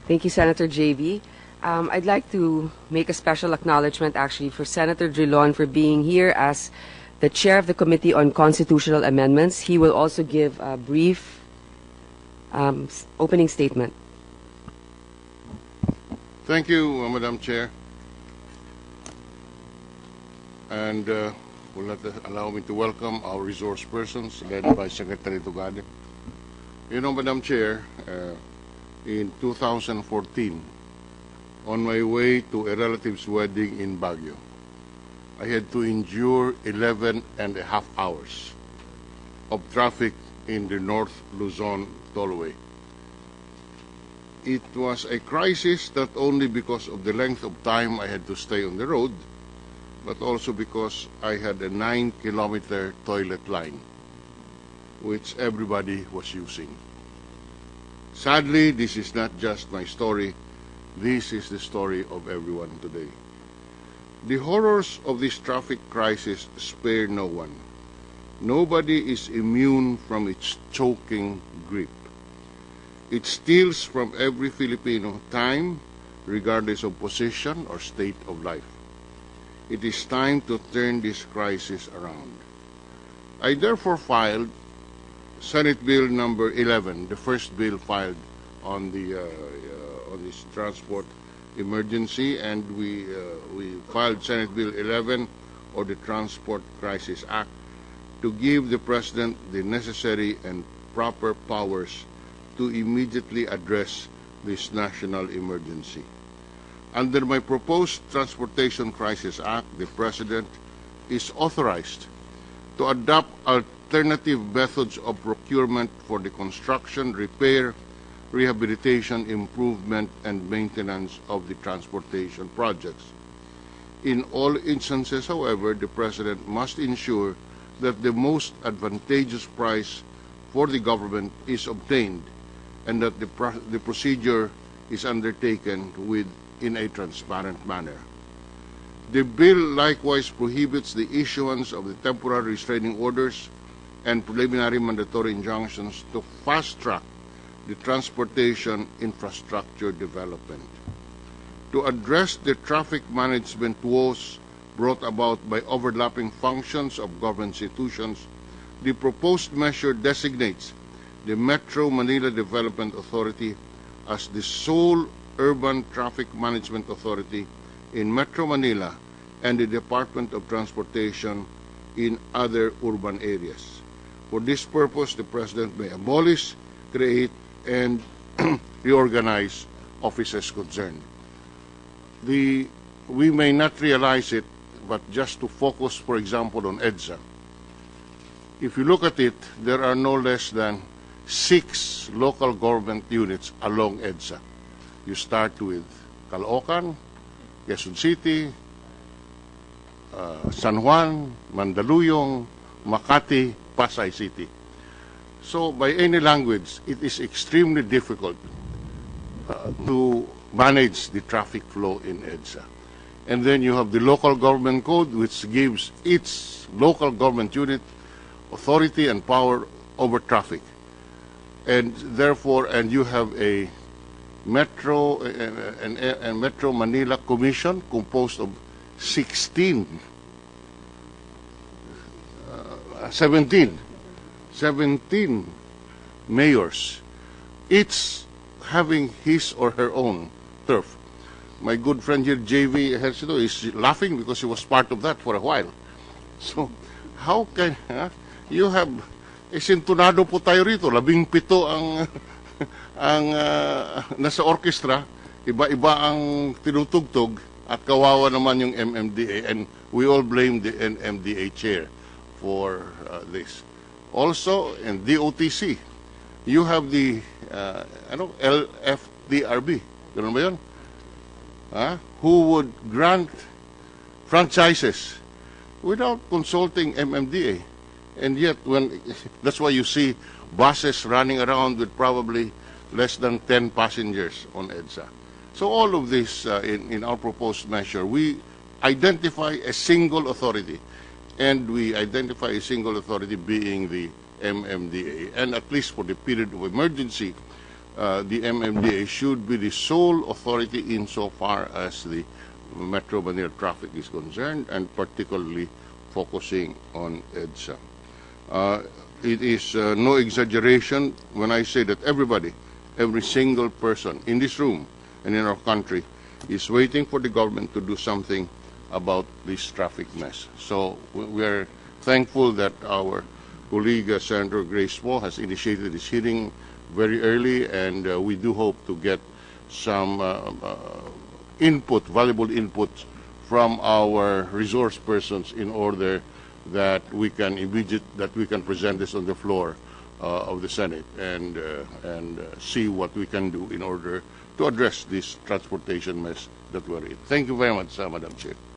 Thank you, Senator JB. I'd like to make a special acknowledgement actually for Senator Drilon for being here as the chair of the Committee on Constitutional Amendments. He will also give a brief opening statement. Thank you, Madam Chair. And will allow me to welcome our resource persons led by Secretary Tugade. You know, Madam Chair, in 2014, on my way to a relative's wedding in Baguio, I had to endure 11 and a half hours of traffic in the North Luzon tollway. It was a crisis not only because of the length of time I had to stay on the road, but also because I had a 9-kilometer toilet line, which everybody was using. Sadly, this is not just my story. This is the story of everyone today. The horrors of this traffic crisis spare no one. Nobody is immune from its choking grip. It steals from every Filipino time, regardless of position or state of life. It is time to turn this crisis around. I therefore filed Senate Bill number 11, the first bill filed on this transport emergency, and we filed Senate Bill 11, or the Transport Crisis Act, to give the President the necessary and proper powers to immediately address this national emergency. Under my proposed Transportation Crisis Act, the President is authorized to adopt alternative methods of procurement for the construction, repair, rehabilitation, improvement, and maintenance of the transportation projects. In all instances, however, the President must ensure that the most advantageous price for the government is obtained and that the procedure is undertaken in a transparent manner. The bill likewise prohibits the issuance of the temporary restraining orders and preliminary mandatory injunctions to fast-track the transportation infrastructure development. To address the traffic management woes brought about by overlapping functions of government institutions, the proposed measure designates the Metro Manila Development Authority as the sole urban traffic management authority in Metro Manila and the Department of Transportation in other urban areas. For this purpose, the President may abolish, create, and reorganize offices concerned. We may not realize it, but just to focus, for example, on EDSA, if you look at it, there are no less than 6 local government units along EDSA. You start with Caloocan, Quezon City, San Juan, Mandaluyong, Makati, Pasay City. So by any language, it is extremely difficult to manage the traffic flow in EDSA. And then you have the local government code, which gives each local government unit authority and power over traffic. And therefore, you have a Metro and Metro Manila Commission composed of 17 mayors, each having his or her own turf. My good friend here, JV Hercito, is laughing because he was part of that for a while. So, how can you have, sintunado po tayo rito, 17 ang nasa orchestra, iba-iba ang tinutugtog, at kawawa naman yung MMDA, and we all blame the MMDA chair for this. Also, in DOTC, you have the LFDRB, ganun ba yun? Who would grant franchises without consulting MMDA. And yet, that's why you see buses running around with probably less than 10 passengers on EDSA. So all of this, in our proposed measure, we identify a single authority, and we identify a single authority being the MMDA. And at least for the period of emergency, the MMDA should be the sole authority insofar as the Metro Manila traffic is concerned, and particularly focusing on EDSA. It is no exaggeration when I say that everybody, every single person in this room and in our country is waiting for the government to do something about this traffic mess. So we are thankful that our colleague Senator Grace Poe has initiated this hearing very early, and we do hope to get some input, valuable input from our resource persons in order that we can present this on the floor of the Senate and see what we can do in order to address this transportation mess that we're in. Thank you very much, Madam Chair.